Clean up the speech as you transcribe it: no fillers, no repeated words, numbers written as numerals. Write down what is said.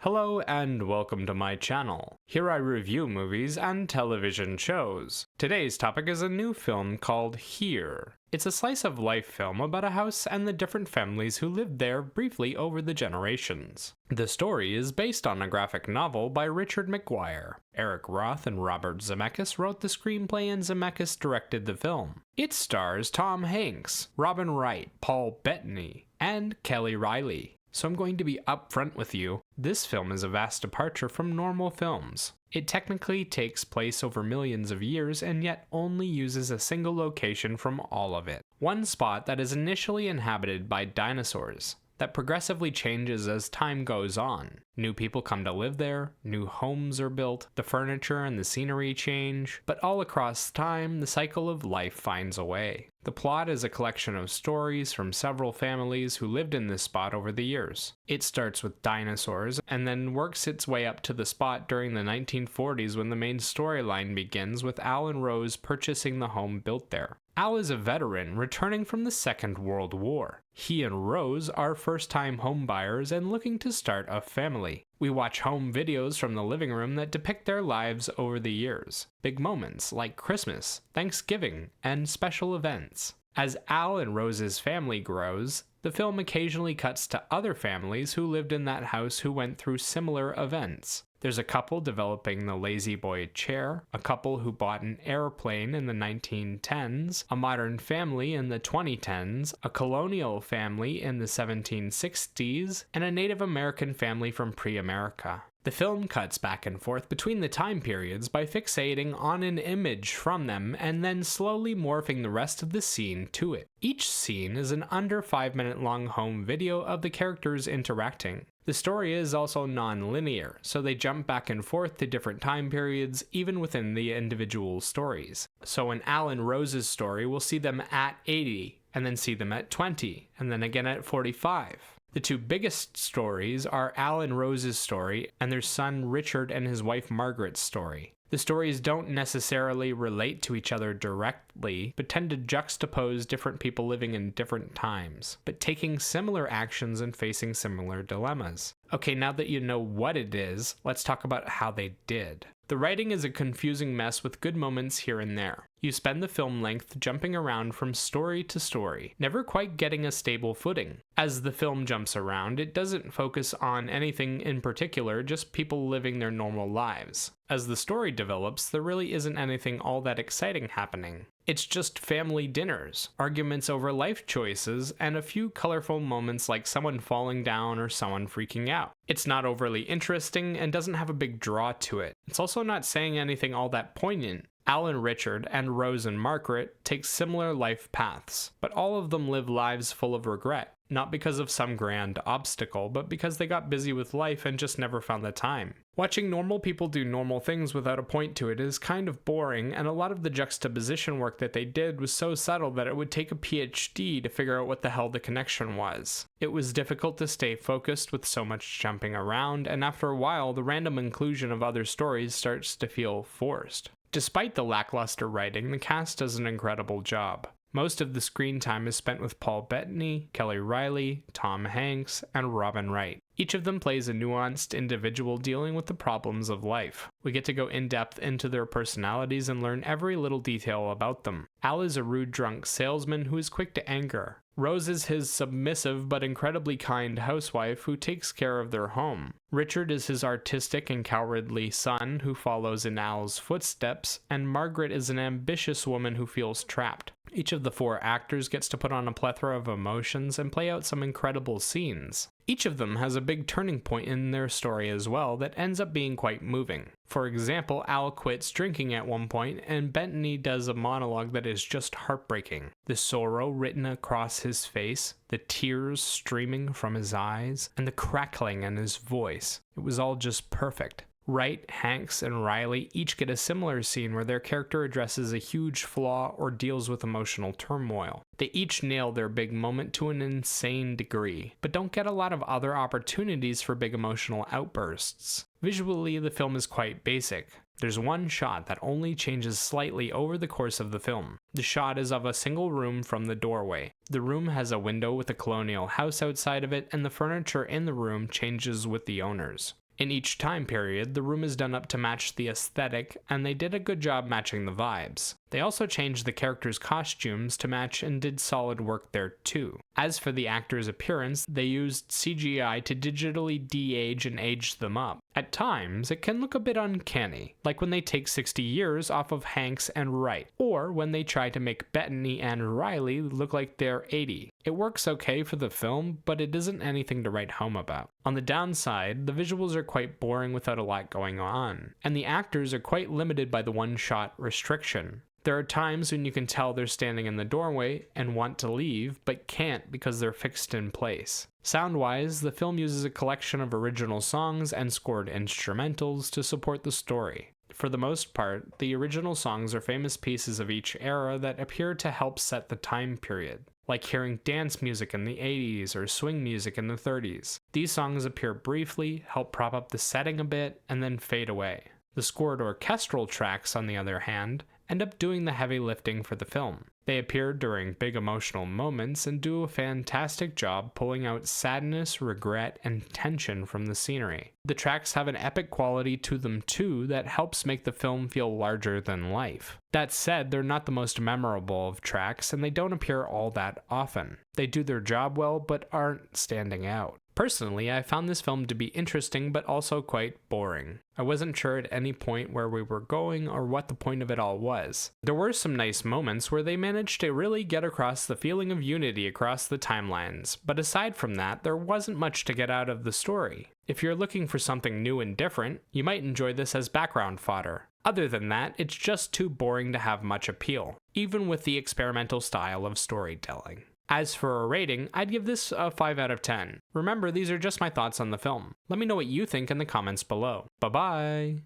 Hello and welcome to my channel. Here I review movies and television shows. Today's topic is a new film called Here. It's a slice of life film about a house and the different families who lived there briefly over the generations. The story is based on a graphic novel by Richard McGuire. Eric Roth and Robert Zemeckis wrote the screenplay and Zemeckis directed the film. It stars Tom Hanks, Robin Wright, Paul Bettany, and Kelly Reilly. So I'm going to be upfront with you. This film is a vast departure from normal films. It technically takes place over millions of years and yet only uses a single location from all of it. One spot that is initially inhabited by dinosaurs, that progressively changes as time goes on. New people come to live there, new homes are built, the furniture and the scenery change, but all across time, the cycle of life finds a way. The plot is a collection of stories from several families who lived in this spot over the years. It starts with dinosaurs and then works its way up to the spot during the 1940s when the main storyline begins with Al and Rose purchasing the home built there. Al is a veteran returning from the Second World War. He and Rose are first-time homebuyers and looking to start a family. We watch home videos from the living room that depict their lives over the years. Big moments like Christmas, Thanksgiving, and special events. As Al and Rose's family grows, the film occasionally cuts to other families who lived in that house who went through similar events. There's a couple developing the Lazy Boy chair, a couple who bought an airplane in the 1910s, a modern family in the 2010s, a colonial family in the 1760s, and a Native American family from pre-America. The film cuts back and forth between the time periods by fixating on an image from them and then slowly morphing the rest of the scene to it. Each scene is an under 5-minute long home video of the characters interacting. The story is also non-linear, so they jump back and forth to different time periods even within the individual stories. So in Al and Rose's story, we'll see them at 80, and then see them at 20, and then again at 45. The two biggest stories are Al and Rose's story and their son Richard and his wife Margaret's story. The stories don't necessarily relate to each other directly, but tend to juxtapose different people living in different times, but taking similar actions and facing similar dilemmas. Okay, now that you know what it is, let's talk about how they did. The writing is a confusing mess with good moments here and there. You spend the film length jumping around from story to story, never quite getting a stable footing. As the film jumps around, it doesn't focus on anything in particular, just people living their normal lives. As the story develops, there really isn't anything all that exciting happening. It's just family dinners, arguments over life choices, and a few colorful moments like someone falling down or someone freaking out. It's not overly interesting and doesn't have a big draw to it. It's also not saying anything all that poignant. Al and Richard and Rose and Margaret take similar life paths, but all of them live lives full of regret. Not because of some grand obstacle, but because they got busy with life and just never found the time. Watching normal people do normal things without a point to it is kind of boring, and a lot of the juxtaposition work that they did was so subtle that it would take a PhD to figure out what the hell the connection was. It was difficult to stay focused with so much jumping around, and after a while, the random inclusion of other stories starts to feel forced. Despite the lackluster writing, the cast does an incredible job. Most of the screen time is spent with Paul Bettany, Kelly Reilly, Tom Hanks, and Robin Wright. Each of them plays a nuanced individual dealing with the problems of life. We get to go in depth into their personalities and learn every little detail about them. Al is a rude drunk salesman who is quick to anger. Rose is his submissive but incredibly kind housewife who takes care of their home. Richard is his artistic and cowardly son who follows in Al's footsteps, and Margaret is an ambitious woman who feels trapped. Each of the four actors gets to put on a plethora of emotions and play out some incredible scenes. Each of them has a big turning point in their story as well that ends up being quite moving. For example, Al quits drinking at one point, and Bettany does a monologue that is just heartbreaking. The sorrow written across his face, the tears streaming from his eyes, and the crackling in his voice. It was all just perfect. Wright, Hanks, and Reilly each get a similar scene where their character addresses a huge flaw or deals with emotional turmoil. They each nail their big moment to an insane degree, but don't get a lot of other opportunities for big emotional outbursts. Visually, the film is quite basic. There's one shot that only changes slightly over the course of the film. The shot is of a single room from the doorway. The room has a window with a colonial house outside of it, and the furniture in the room changes with the owners. In each time period, the room is done up to match the aesthetic, and they did a good job matching the vibes. They also changed the characters' costumes to match and did solid work there too. As for the actors' appearance, they used CGI to digitally de-age and age them up. At times, it can look a bit uncanny, like when they take 60 years off of Hanks and Wright, or when they try to make Bettany and Riley look like they're 80. It works okay for the film, but it isn't anything to write home about. On the downside, the visuals are quite boring without a lot going on, and the actors are quite limited by the one-shot restriction. There are times when you can tell they're standing in the doorway and want to leave, but can't because they're fixed in place. Sound-wise, the film uses a collection of original songs and scored instrumentals to support the story. For the most part, the original songs are famous pieces of each era that appear to help set the time period, like hearing dance music in the 80s or swing music in the 30s. These songs appear briefly, help prop up the setting a bit, and then fade away. The scored orchestral tracks, on the other hand, end up doing the heavy lifting for the film. They appear during big emotional moments and do a fantastic job pulling out sadness, regret, and tension from the scenery. The tracks have an epic quality to them too that helps make the film feel larger than life. That said, they're not the most memorable of tracks, and they don't appear all that often. They do their job well, but aren't standing out. Personally, I found this film to be interesting but also quite boring. I wasn't sure at any point where we were going or what the point of it all was. There were some nice moments where they managed to really get across the feeling of unity across the timelines, but aside from that, there wasn't much to get out of the story. If you're looking for something new and different, you might enjoy this as background fodder. Other than that, it's just too boring to have much appeal, even with the experimental style of storytelling. As for a rating, I'd give this a 5 out of 10. Remember, these are just my thoughts on the film. Let me know what you think in the comments below. Bye-bye!